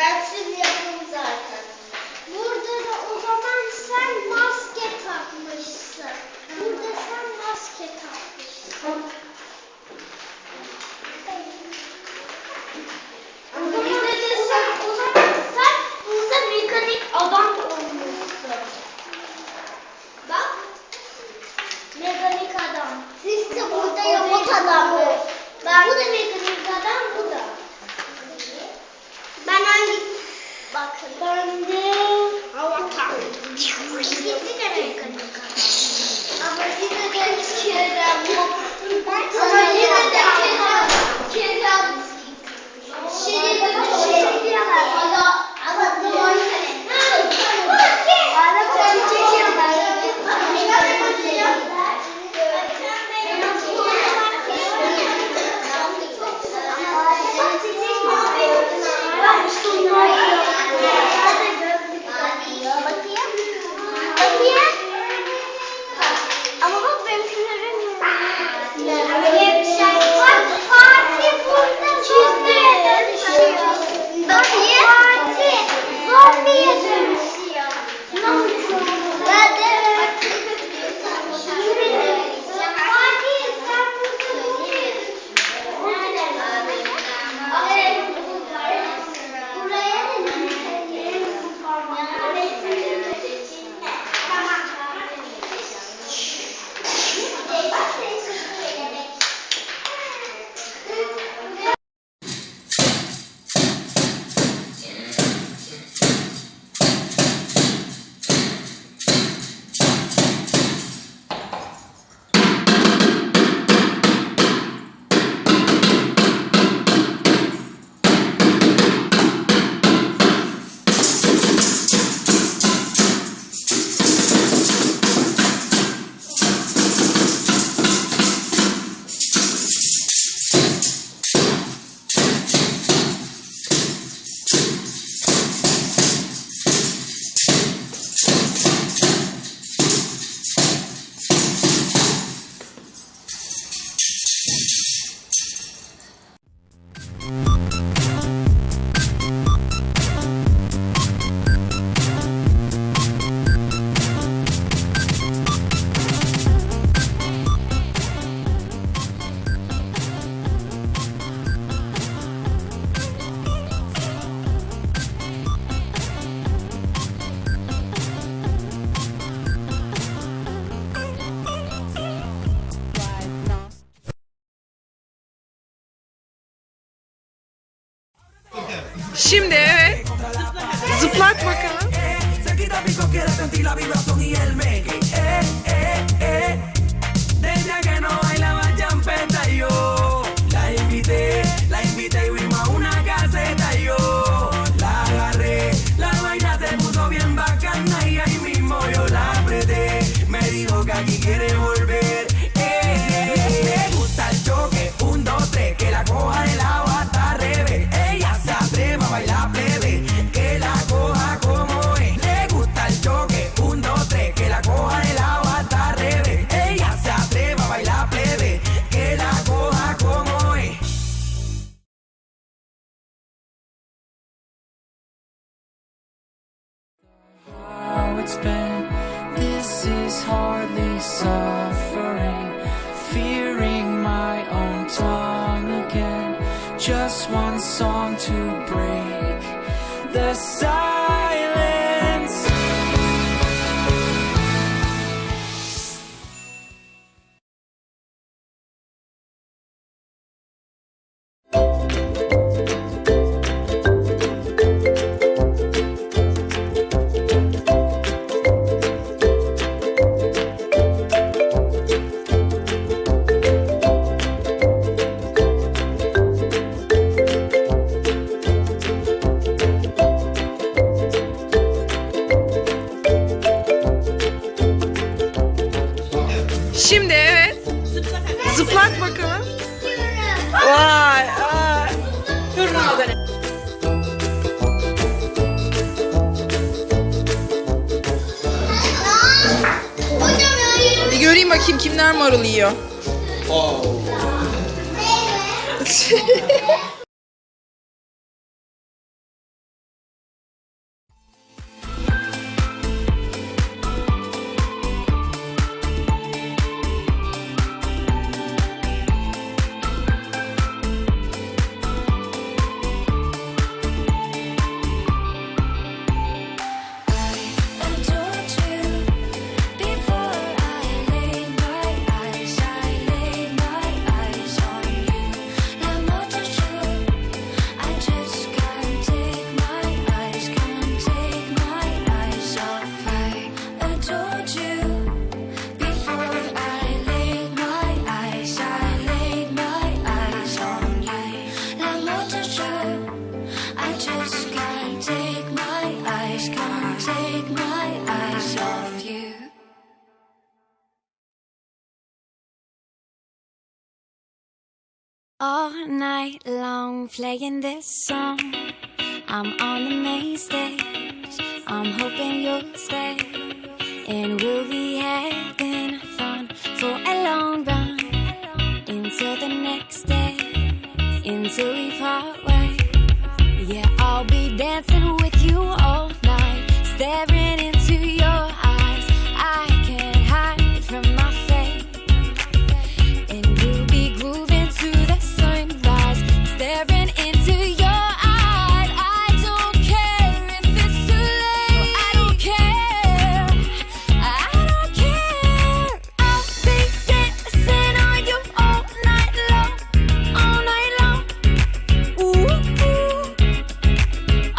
Bensiz yapım zaten. Burada da o zaman sen maske takmışsın. Burada sen maske takmışsın. O zaman sen burada mekanik adam olmuşsun. Bak. Mekanik adam. Siz de burada robot adam. Bu da mekanik adam, bu da. Ben hangi? Bakın. Ben de avatar. İkisi de mekanik adam. Ama yine de Kerem yok. Ama yine de Kerem. Ama bak benimkilerin parti burada zombiye dönüşüyor. Parti zombiye dönüşüyor. Ben de parti sen burada zombiye buraya da Şimdi evet. Zıplat bakalım. It's been, this is hardly suffering, fearing my own tongue again, just one song to break the silence. Şimdi evet. Zıplat bakalım. Vay. Bir göreyim bakayım kimler marul yiyor. All night long playing this song. I'm on the main stage. I'm hoping you'll stay. And we'll be having fun for a long run. Until the next day. Until we part ways. Yeah, I'll be dancing with you all night. Staring into your eyes. I can't hide from my face. And we'll be grooving to the sunrise. Staring into your eyes. I don't care if it's too late. I don't care. I don't care. I'll be dancing on you all night long. All night long. Ooh,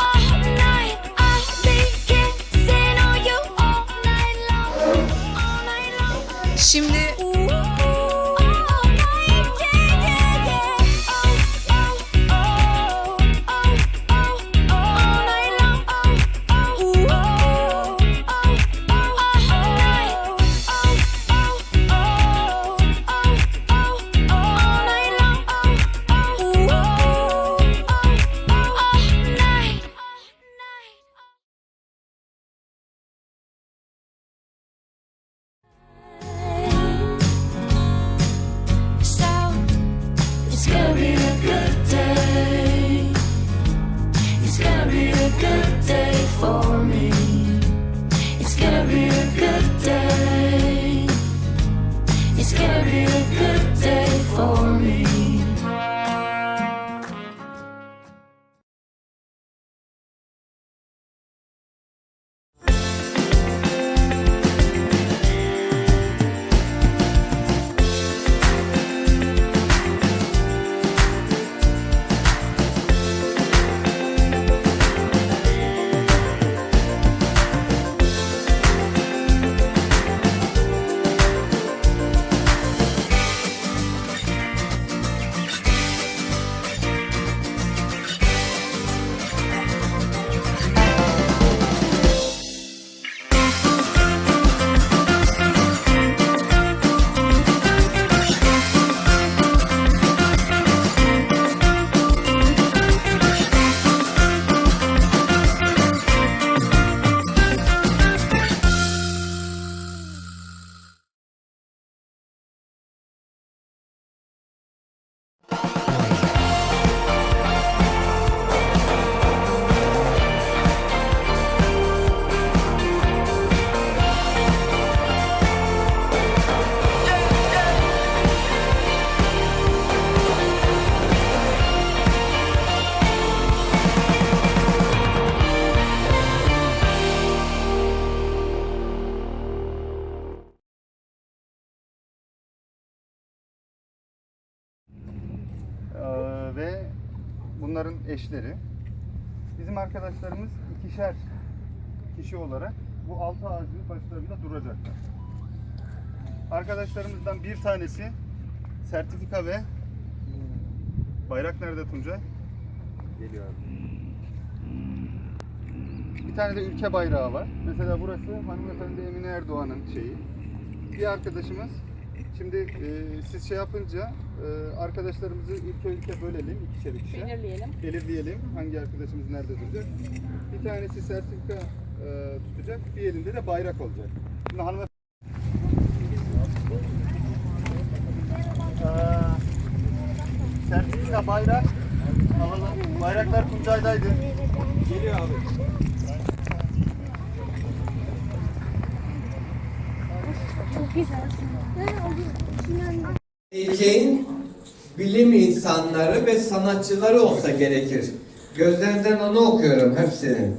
all night. I'll be dancing on you all night long. All night long. Şimdi It's gonna be a good day. It's gonna be a good day for me. It's gonna be a good day. It's gonna be a good day for me. Ve bunların eşleri. Bizim arkadaşlarımız ikişer kişi olarak bu 6 ağacın başlarında duracaklar. Arkadaşlarımızdan bir tanesi sertifika ve bayrak nerede Tuncay? Geliyor abi. Bir tane de ülke bayrağı var. Mesela burası hanımefendi Emine Erdoğan'ın şeyi. Bir arkadaşımız şimdi siz şey yapınca arkadaşlarımızı ülke bölelim, ikişer. Belirleyelim hangi arkadaşımız nerede duracak. Bir tanesi sertifika tutacak, bir elinde de bayrak olacak. Şimdi hanımefendi sertifika, bayrak alalım. Bayraklar Tuncay'daydı. Geliyor abi. Ülkenin bilim insanları ve sanatçıları olsa gerekir. Gözlerinden onu okuyorum hepsinin.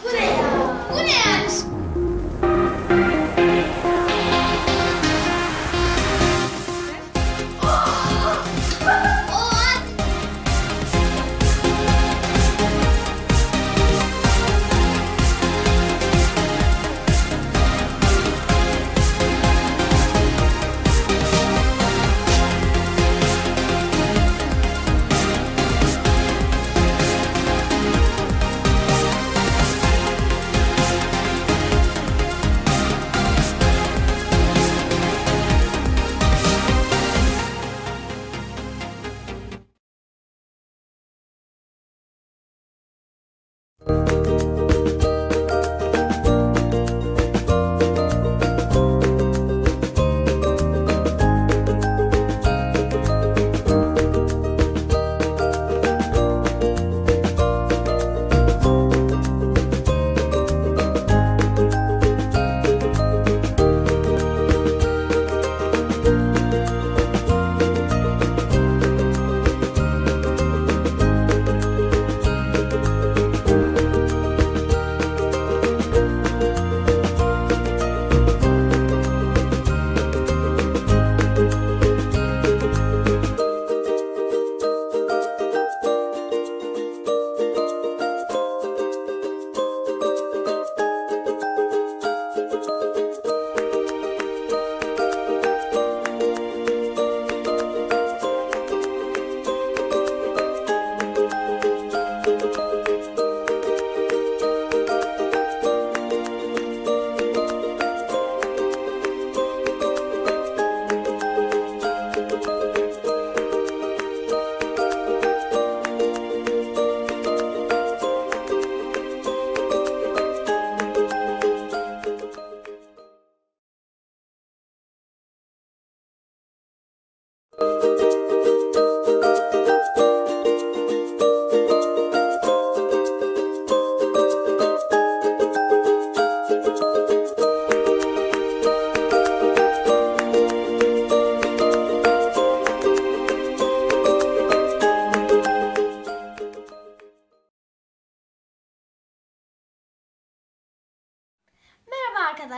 Bu ne ya? Bu ne ya?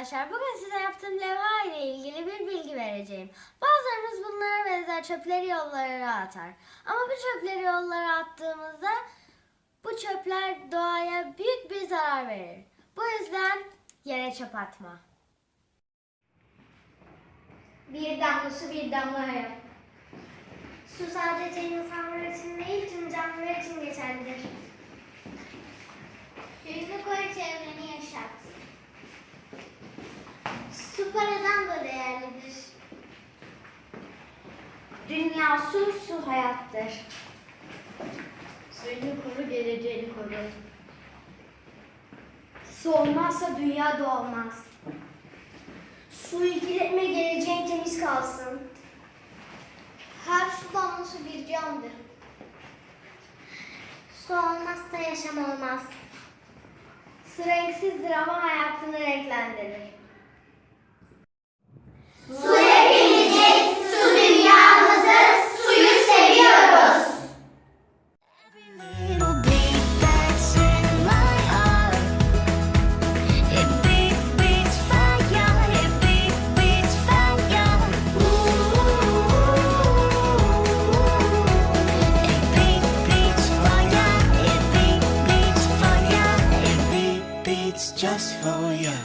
arkadaşlar. Bugün size yaptığım levha ile ilgili bir bilgi vereceğim. Bazılarımız bunlara benzer çöpleri yollara atar. Ama bu çöpleri yollara attığımızda bu çöpler doğaya büyük bir zarar verir. Bu yüzden yere çöp atma. Bir damla su bir damla hayat. Su sadece insanlar için değil tüm canlılar için geçerlidir. Suyunu koy, çevreni yaşat. Su paradan da değerlidir. Dünya su, su hayattır. Suyunu koru, geleceğini koru. Su olmazsa dünya da olmaz. Suyu kirletme, geleceğin temiz kalsın. Her su damlası bir candır. Su olmazsa yaşam olmaz. Su renksizdir ama hayatını renklendirir. Su hepimizin, su dünyamızın, suyu seviyoruz. Little beat that's in my heart. It beats fire. It beats fire. Ooh. It beats fire. It beats fire. It beats just for you.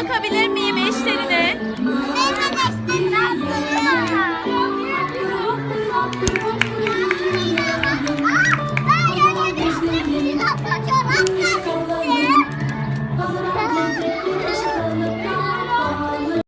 Bakabilir